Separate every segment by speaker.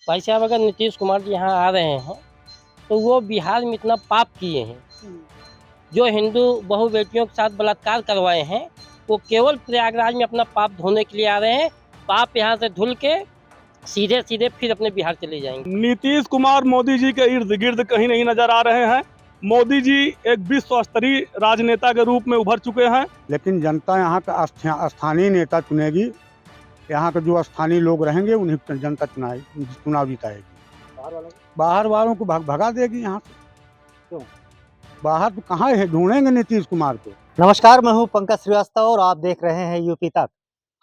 Speaker 1: भाई साहब अगर नीतीश कुमार जी यहाँ आ रहे हैं तो वो बिहार में इतना पाप किए हैं, जो हिंदू बहु बेटियों के साथ बलात्कार करवाए हैं, वो केवल प्रयागराज में अपना पाप धोने के लिए आ रहे हैं। पाप यहाँ से धुल के सीधे सीधे फिर अपने बिहार चले जाएंगे।
Speaker 2: नीतीश कुमार मोदी जी के इर्द गिर्द कहीं नहीं नजर आ रहे हैं। मोदी जी एक विश्व स्तरीय राजनेता के रूप में उभर चुके हैं।
Speaker 3: लेकिन जनता यहाँ का स्थानीय नेता चुनेगी। यहाँ के जो स्थानीय लोग रहेंगे उन्हें जनता चुनाव जिताएगी। बाहर वालों को भगा देगी यहाँ से। क्यों? बाहर तो कहाँ है, ढूंढेंगे नीतीश कुमार को।
Speaker 4: नमस्कार, मैं हूं पंकज श्रीवास्तव और आप देख रहे हैं यूपी तक।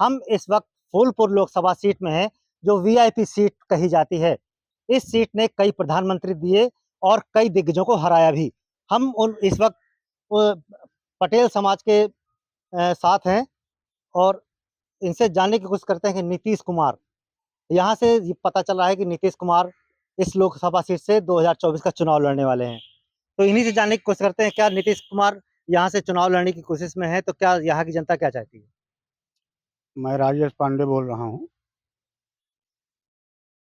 Speaker 4: हम इस वक्त फूलपुर लोकसभा सीट में हैं, जो वीआईपी सीट कही जाती है। इस सीट ने कई प्रधानमंत्री दिए और कई दिग्गजों को हराया भी। हम इस वक्त पटेल समाज के साथ हैं और इनसे जानने की कोशिश करते हैं कि नीतीश कुमार, यहाँ से ये पता चल रहा है कि नीतीश कुमार इस लोकसभा सीट से 2024 का चुनाव लड़ने वाले हैं। तो इन्हीं से जानने की कोशिश करते हैं, क्या नीतीश कुमार यहाँ से चुनाव लड़ने की कोशिश में है, तो क्या यहाँ की जनता क्या चाहती है?
Speaker 3: मैं राजेश पांडे बोल रहा हूँ।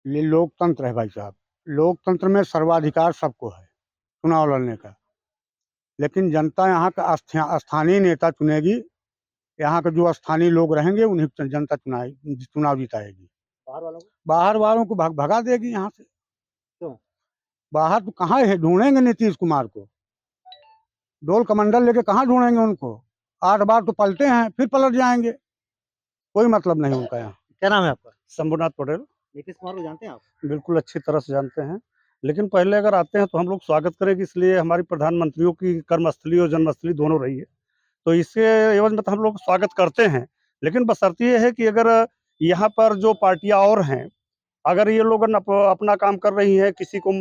Speaker 3: ये लोकतंत्र है भाई साहब। लोकतंत्र में सर्वाधिकार सबको है चुनाव लड़ने का। लेकिन जनता यहाँ का स्थानीय नेता चुनेगी। यहाँ के जो स्थानीय लोग रहेंगे उन्हें जनता चुनाव जिताएगी। बाहर वालों को भगा देगी यहाँ से। क्यों? बाहर तो कहाँ है, ढूंढेंगे नीतीश कुमार को। डोल कमंडल लेके कहाँ ढूंढेंगे उनको। 8 बार तो पलटे हैं, फिर पलट जाएंगे। कोई मतलब नहीं उनका यहाँ।
Speaker 4: क्या नाम है आपका?
Speaker 2: शंभुनाथ पटेल।
Speaker 4: नीतीश कुमार को जानते हैं आप?
Speaker 2: बिल्कुल अच्छी तरह से जानते हैं, लेकिन पहले अगर आते हैं तो हम लोग स्वागत करेंगे, इसलिए हमारी प्रधानमंत्रियों की कर्मस्थली और जन्मस्थली दोनों रही है, तो इसके एवज में तो हम लोग स्वागत करते हैं। लेकिन बशर्ते ये है कि अगर यहाँ पर जो पार्टियां और हैं, अगर ये लोग अपना काम कर रही हैं, किसी को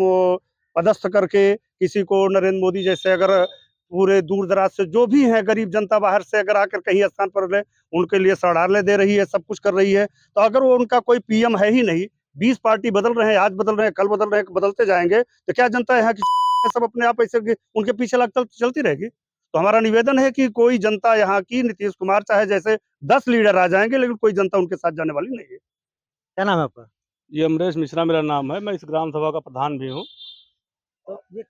Speaker 2: पदस्थ करके, किसी को नरेंद्र मोदी जैसे अगर पूरे दूर दराज से जो भी हैं गरीब जनता बाहर से अगर आकर कहीं स्थान पर रहे, उनके लिए शौचालय दे रही है, सब कुछ कर रही है, तो अगर वो उनका कोई पीएम है ही नहीं, 20 पार्टी बदल रहे हैं, आज बदल रहे हैं, कल बदल रहे हैं, बदलते जाएंगे, तो क्या जनता यहाँ की सब अपने आप ऐसे उनके पीछे लगता चलती रहेगी? तो हमारा निवेदन है कि कोई जनता यहाँ की नीतीश कुमार चाहे जैसे 10 लीडर आ जाएंगे, लेकिन कोई जनता उनके साथ जाने वाली नहीं है।
Speaker 4: क्या नाम है आपका?
Speaker 2: ये अमरेश मिश्रा मेरा नाम है, मैं इस ग्राम सभा का प्रधान भी हूँ।
Speaker 4: तो ये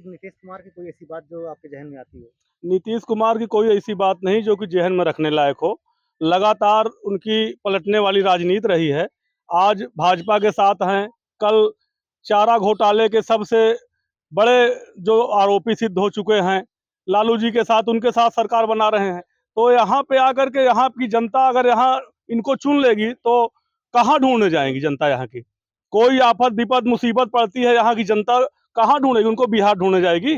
Speaker 4: नीतीश कुमार की कोई ऐसी बात जो आपके जहन में आती है?
Speaker 2: नीतीश कुमार की कोई ऐसी बात नहीं जो कि जहन में रखने लायक हो। लगातार उनकी पलटने वाली राजनीति रही है। आज भाजपा के साथ हैं, कल चारा घोटाले के सबसे बड़े जो आरोपी सिद्ध हो चुके हैं, लालू जी के साथ उनके साथ सरकार बना रहे हैं। तो यहाँ पे आकर के यहाँ की जनता अगर यहाँ इनको चुन लेगी तो कहाँ ढूंढने जाएंगी जनता यहाँ की? कोई आफत विपद मुसीबत पड़ती है, यहाँ की जनता कहाँ ढूंढेगी? उनको बिहार ढूंढने जाएगी?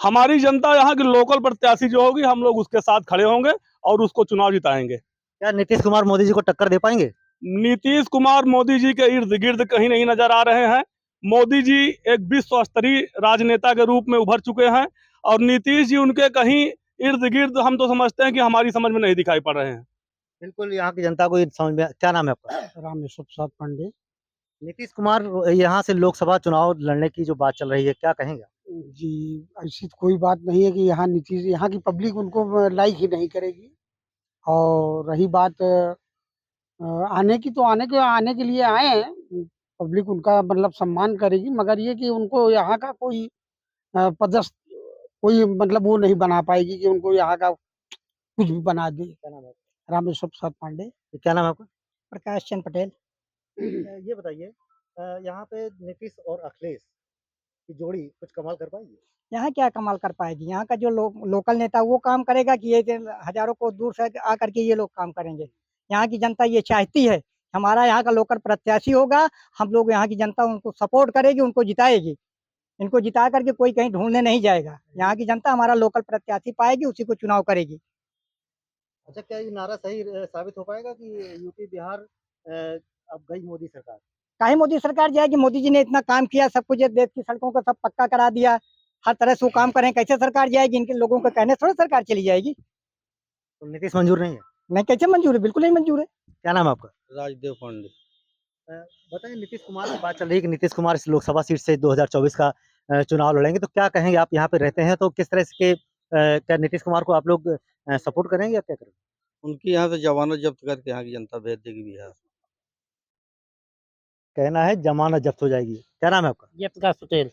Speaker 2: हमारी जनता यहाँ की लोकल प्रत्याशी जो होगी, हम लोग उसके साथ खड़े होंगे और उसको चुनाव जिताएंगे।
Speaker 4: क्या नीतीश कुमार मोदी जी को टक्कर दे पाएंगे?
Speaker 2: नीतीश कुमार मोदी जी के इर्द गिर्द कहीं नहीं नजर आ रहे हैं। मोदी जी एक विश्व स्तरीय राजनेता के रूप में उभर चुके हैं और नीतीश जी उनके कहीं इर्द गिर्द हम तो समझते हैं कि हमारी समझ में नहीं दिखाई पड़ रहे हैं।
Speaker 4: बिल्कुल, यहाँ की जनता को ये समझ में। क्या नाम है आपका?
Speaker 3: रामेश्वर प्रसाद पांडे।
Speaker 4: नीतीश कुमार यहाँ से लोकसभा चुनाव लड़ने की जो बात चल रही है, क्या कहेंगे?
Speaker 3: जी, ऐसी तो कोई बात नहीं है कि यहाँ की पब्लिक उनको लाइक ही नहीं करेगी। और रही बात आने की, तो आने के लिए आए हैं। पब्लिक उनका मतलब सम्मान करेगी, मगर ये कि उनको यहाँ का कोई पदस्थ कोई मतलब वो नहीं बना पाएगी कि उनको यहाँ का कुछ भी बना दे।
Speaker 4: क्या नाम है?
Speaker 3: रामेश्वर प्रसाद पांडे।
Speaker 4: क्या नाम है आपका?
Speaker 3: प्रकाश चंद पटेल।
Speaker 4: ये बताइए, यहाँ पे नीतीश और अखिलेश की जोड़ी कुछ कमाल कर पाएगी?
Speaker 5: यहाँ क्या कमाल कर पाएगी? यहाँ का जो लोकल नेता वो काम करेगा कि ये हजारों को दूर से आकर के ये लोग काम करेंगे? यहाँ की जनता ये चाहती है हमारा यहाँ का लोकल प्रत्याशी होगा, हम लोग यहाँ की जनता उनको सपोर्ट करेगी, उनको जिताएगी। इनको जिता करके कोई कहीं ढूंढने नहीं जाएगा। यहाँ की जनता हमारा लोकल प्रत्याशी पाएगी, उसी को चुनाव करेगी।
Speaker 4: अच्छा, क्या ये नारा सही साबित हो पाएगा कि यूपी बिहार अब गई मोदी सरकार?
Speaker 5: काहे मोदी सरकार जाएगी? मोदी जी ने इतना काम किया, सब कुछ देश की सड़कों को सब पक्का करा दिया, हर तरह से वो काम करें, कैसे सरकार जाएगी? इनके लोगों के कहने थोड़ा सरकार चली जाएगी।
Speaker 4: तो नीतीश मंजूर नहीं है?
Speaker 5: नहीं, कैसे मंजूर है? बिल्कुल नहीं मंजूर है।
Speaker 4: क्या नाम है आपका?
Speaker 1: राजदेव पांडे।
Speaker 4: बताइए, नीतीश कुमार की बात चल रही है कि नीतीश कुमार इस लोकसभा सीट से 2024 का चुनाव लड़ेंगे, तो क्या कहेंगे? आप यहाँ पे रहते हैं, तो किस तरह के क्या नीतीश कुमार को आप लोग सपोर्ट करेंगे या क्या करेंगे?
Speaker 1: उनकी यहाँ से जमानत जब्त करके यहाँ की जनता भेज देगी बिहार।
Speaker 4: कहना है जमानत जब्त हो जाएगी। क्या नाम है आपका?
Speaker 1: जयप्रकाश पटेल।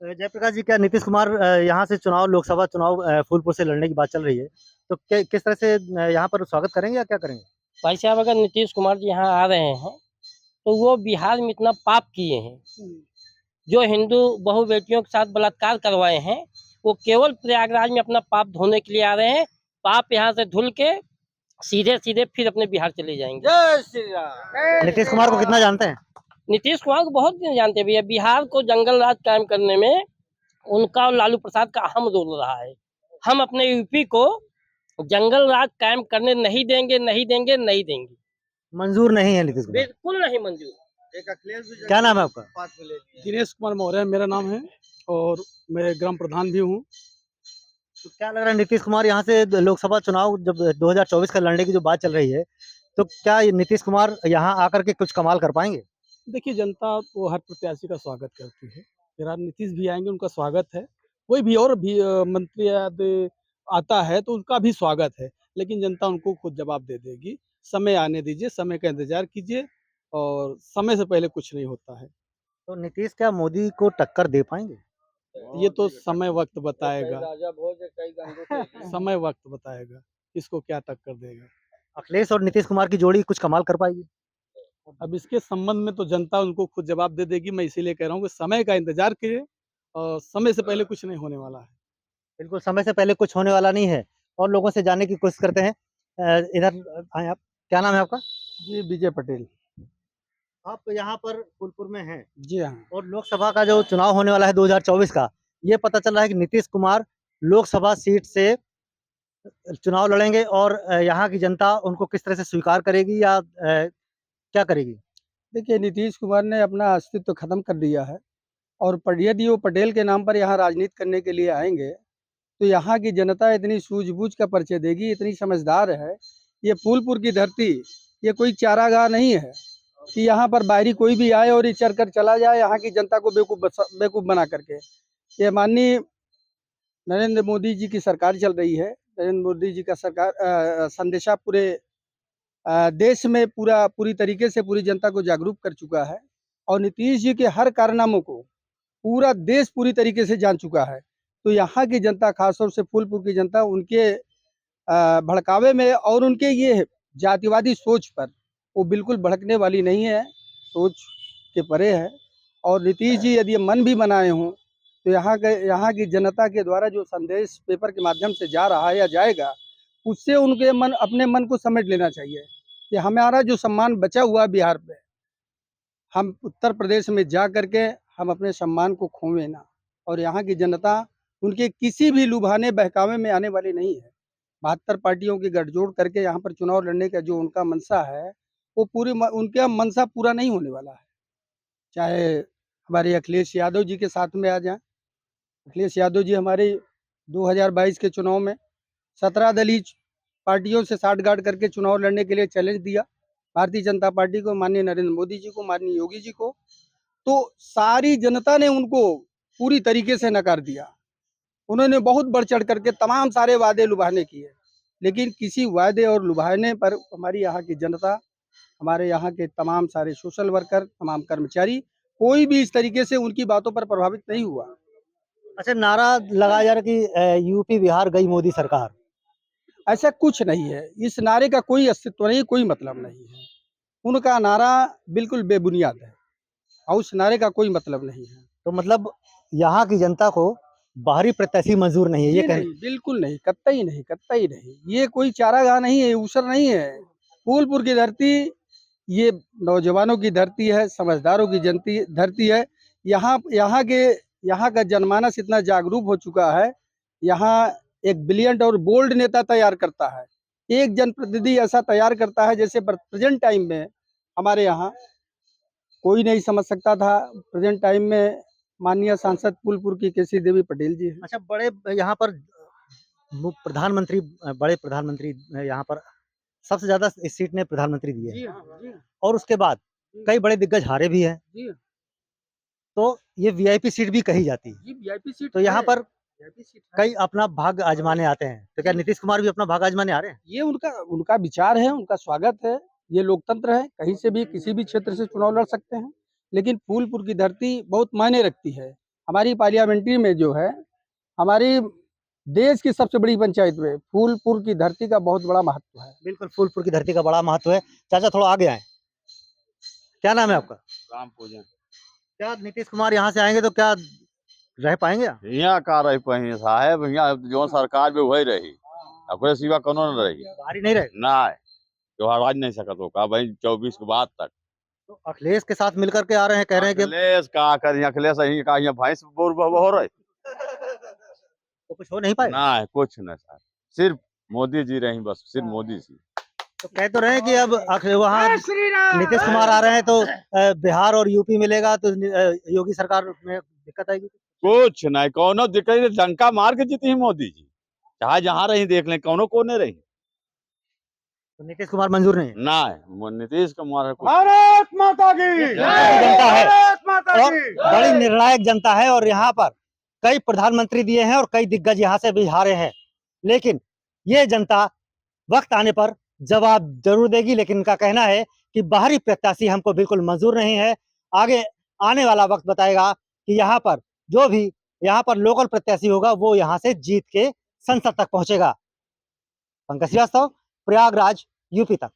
Speaker 4: जयप्रकाश जी, क्या नीतीश कुमार यहाँ से चुनाव, लोकसभा चुनाव फूलपुर से लड़ने की बात चल रही है, तो किस तरह से यहाँ पर स्वागत करेंगे या क्या करेंगे?
Speaker 1: भाई साहब, अगर नीतीश कुमार जी यहाँ आ रहे हैं तो वो बिहार में इतना पाप किए हैं, जो हिंदू बहु बेटियों के साथ बलात्कार करवाए हैं, वो केवल प्रयागराज में अपना पाप धोने के लिए आ रहे हैं। पाप यहाँ से धुल के सीधे सीधे फिर अपने बिहार चले जाएंगे।
Speaker 4: नीतीश कुमार को कितना जानते हैं?
Speaker 1: नीतीश कुमार को बहुत जानते हैं भैया। बिहार को जंगल राज कायम करने में उनका और लालू प्रसाद का अहम रोल रहा है। हम अपने यूपी को जंगल राज कायम करने नहीं देंगे, नहीं देंगे, नहीं देंगे।
Speaker 4: मंजूर नहीं है नीतीश कुमार?
Speaker 1: बिल्कुल नहीं मंजूर।
Speaker 4: क्या नाम है आपका?
Speaker 2: दिनेश कुमार मौर्य मेरा नाम है और मैं ग्राम प्रधान भी हूँ।
Speaker 4: तो क्या लग रहा है, नीतीश कुमार यहाँ से लोकसभा चुनाव जब 2024 का लड़ने की जो बात चल रही है, तो क्या ये नीतीश कुमार यहाँ आकर के कुछ कमाल कर पाएंगे?
Speaker 2: देखिए, जनता तो हर प्रत्याशी का स्वागत करती है। फिलहाल नीतीश भी आएंगे, उनका स्वागत है। कोई भी और भी मंत्री आता है तो उनका भी स्वागत है, लेकिन जनता उनको खुद जवाब दे देगी। समय आने दीजिए, समय का इंतजार कीजिए और समय से पहले कुछ नहीं होता है।
Speaker 4: तो नीतीश क्या मोदी को टक्कर दे पाएंगे?
Speaker 2: ये तो समय वक्त बताएगा। समय वक्त बताएगा किसको क्या टक्कर देगा।
Speaker 4: अखिलेश और नीतीश कुमार की जोड़ी कुछ कमाल कर पाएगी?
Speaker 2: अब इसके संबंध में तो जनता उनको खुद जवाब दे देगी। मैं इसीलिए कह रहा हूँ कि समय का इंतजार कीजिए और समय से पहले कुछ नहीं होने वाला है।
Speaker 4: बिल्कुल, समय से पहले कुछ होने वाला नहीं है। और लोगों से जानने की कोशिश करते हैं। इधर आए आप। क्या नाम है आपका?
Speaker 2: जी, विजय पटेल।
Speaker 4: आप यहाँ पर फूलपुर में हैं
Speaker 2: जी हाँ।
Speaker 4: और लोकसभा का जो चुनाव होने वाला है 2024 का, ये पता चल रहा है कि नीतीश कुमार लोकसभा सीट से चुनाव लड़ेंगे और यहाँ की जनता उनको किस तरह से स्वीकार करेगी या क्या करेगी?
Speaker 2: देखिए, नीतीश कुमार ने अपना अस्तित्व खत्म कर दिया है और यदि वो पटेल के नाम पर यहाँ राजनीति करने के लिए आएंगे तो यहाँ की जनता इतनी सूझबूझ का परिचय देगी, इतनी समझदार है। ये फूलपुर की धरती ये कोई चारागाह नहीं है कि यहाँ पर बाहरी कोई भी आए और ये चर कर चला जाए यहाँ की जनता को बेवकूफ़ बना करके। ये माननीय नरेंद्र मोदी जी की सरकार चल रही है। नरेंद्र मोदी जी का सरकार संदेशा पूरे देश में पूरी तरीके से पूरी जनता को जागरूक कर चुका है और नीतीश जी के हर कारनामों को पूरा देश पूरी तरीके से जान चुका है। तो यहाँ की जनता, खासतौर से फूलपुर की जनता, उनके भड़कावे में और उनके ये जातिवादी सोच पर वो बिल्कुल भड़कने वाली नहीं है, सोच के परे है। और नीतीश जी यदि मन भी बनाए हों तो यहाँ की जनता के द्वारा जो संदेश पेपर के माध्यम से जा रहा है या जाएगा, उससे उनके अपने मन को समेट लेना चाहिए कि हमारा जो सम्मान बचा हुआ बिहार में, हम उत्तर प्रदेश में जा करके हम अपने सम्मान को खोवें ना। और यहाँ की जनता उनके किसी भी लुभाने बहकावे में आने वाली नहीं है। 72 पार्टियों की गठजोड़ करके यहाँ पर चुनाव लड़ने का जो उनका मनसा है, वो उनका मनसा पूरा नहीं होने वाला है। चाहे हमारे अखिलेश यादव जी के साथ में आ जाएं। अखिलेश यादव जी हमारे 2022 के चुनाव में 17 दलीय पार्टियों से साठगांठ करके चुनाव लड़ने के लिए चैलेंज दिया भारतीय जनता पार्टी को, माननीय नरेंद्र मोदी जी को, माननीय योगी जी को। तो सारी जनता ने उनको पूरी तरीके से नकार दिया। उन्होंने बहुत बढ़ चढ़ करके तमाम सारे वादे लुभाने किए, लेकिन किसी वादे और लुभाने पर हमारी यहाँ की जनता, हमारे यहाँ के तमाम सारे सोशल वर्कर, तमाम कर्मचारी, कोई भी इस तरीके से उनकी बातों पर प्रभावित नहीं हुआ।
Speaker 4: अच्छा, नारा लगाया जा रहा है कि यूपी बिहार गई मोदी सरकार।
Speaker 2: ऐसा कुछ नहीं है। इस नारे का कोई अस्तित्व नहीं, कोई मतलब नहीं है। उनका नारा बिल्कुल बेबुनियाद है और उस नारे का कोई मतलब नहीं है।
Speaker 4: तो मतलब यहाँ की जनता को बाहरी प्रत्याशी मंजूर नहीं है, ये कहना?
Speaker 2: नहीं, बिल्कुल नहीं, कतई नहीं, कतई नहीं। ये कोई चारागाह नहीं है, ऊसर नहीं है। फूलपुर की धरती ये नौजवानों की धरती है, समझदारों की धरती है। यहाँ का जनमानस इतना जागरूक हो चुका है। यहाँ एक ब्रिलियंट और बोल्ड नेता तैयार करता है, एक जनप्रतिनिधि ऐसा तैयार करता है जैसे प्रेजेंट टाइम में हमारे यहाँ कोई नहीं समझ सकता था। प्रेजेंट टाइम में माननीय सांसद फूलपुर की केसी देवी पटेल जी हैं।
Speaker 4: अच्छा, बड़े यहाँ पर प्रधानमंत्री, बड़े प्रधानमंत्री यहाँ पर सबसे ज्यादा इस सीट ने प्रधानमंत्री दिए हैं और उसके बाद कई बड़े दिग्गज हारे भी हैं। तो ये वीआईपी सीट भी कही जाती है।
Speaker 2: वीआईपी सीट
Speaker 4: तो यहाँ पर कई अपना भाग आजमाने आते हैं, तो क्या नीतीश कुमार भी अपना भाग आजमाने आ रहे हैं?
Speaker 2: ये उनका विचार है, उनका स्वागत है। ये लोकतंत्र है, कहीं से भी किसी भी क्षेत्र से चुनाव लड़ सकते हैं।
Speaker 6: लेकिन फूलपुर की धरती बहुत मायने रखती है। हमारी पार्लियामेंट्री में जो है, हमारी देश की सबसे बड़ी पंचायत में फूलपुर की धरती का बहुत बड़ा महत्व है।
Speaker 4: बिल्कुल फूलपुर की धरती का बड़ा महत्व है। चाचा थोड़ा आगे आए, क्या नाम है आपका?
Speaker 7: राम पूजन
Speaker 4: क्या नीतीश कुमार यहाँ से आएंगे तो क्या रह पाएंगे यहाँ?
Speaker 7: यहाँ का रही पाई साहेब, यहाँ जो सरकार में वही रही, अपने सिवा कोनो न रही
Speaker 4: भारी नहीं रहे
Speaker 7: ना, जो हरा नहीं सकत हो का भाई 24 के बाद तक।
Speaker 4: तो अखिलेश के साथ मिलकर के आ रहे हैं, कह रहे हैं कि
Speaker 7: अखिलेश का करी, अखिलेश ही का यहाँ भैंस बोर हो रही
Speaker 4: तो कुछ हो नहीं पाएगा।
Speaker 7: ना, कुछ नहीं सर, सिर्फ मोदी जी रही, बस सिर्फ मोदी जी।
Speaker 4: तो कह तो रहे हैं कि अब वहाँ नीतीश कुमार आ रहे हैं तो बिहार और यूपी मिलेगा तो योगी सरकार में दिक्कत आएगी।
Speaker 7: कुछ नहीं, कोनो दिक्कत नहीं, डंका मार के जीती है मोदी जी, चाहे जहाँ रही देख लें, कोनो को नहीं रही
Speaker 4: तो नीतीश कुमार मंजूर नहीं है।
Speaker 7: ना, नीतीश कुमार
Speaker 3: भारत माता की
Speaker 4: जनता है
Speaker 3: भारत माता
Speaker 4: और
Speaker 3: की
Speaker 4: बड़ी निर्णायक जनता है और यहाँ पर कई प्रधानमंत्री दिए हैं और कई दिग्गज यहाँ से भी हारे हैं, लेकिन ये जनता वक्त आने पर जवाब जरूर देगी। लेकिन इनका कहना है कि बाहरी प्रत्याशी हमको बिल्कुल मंजूर नहीं है। आगे आने वाला वक्त बताएगा कि यहाँ पर जो भी यहाँ पर लोकल प्रत्याशी होगा वो यहाँ से जीत के संसद तक पहुंचेगा। पंकज श्रीवास्तव, प्रयागराज, यूपी तक।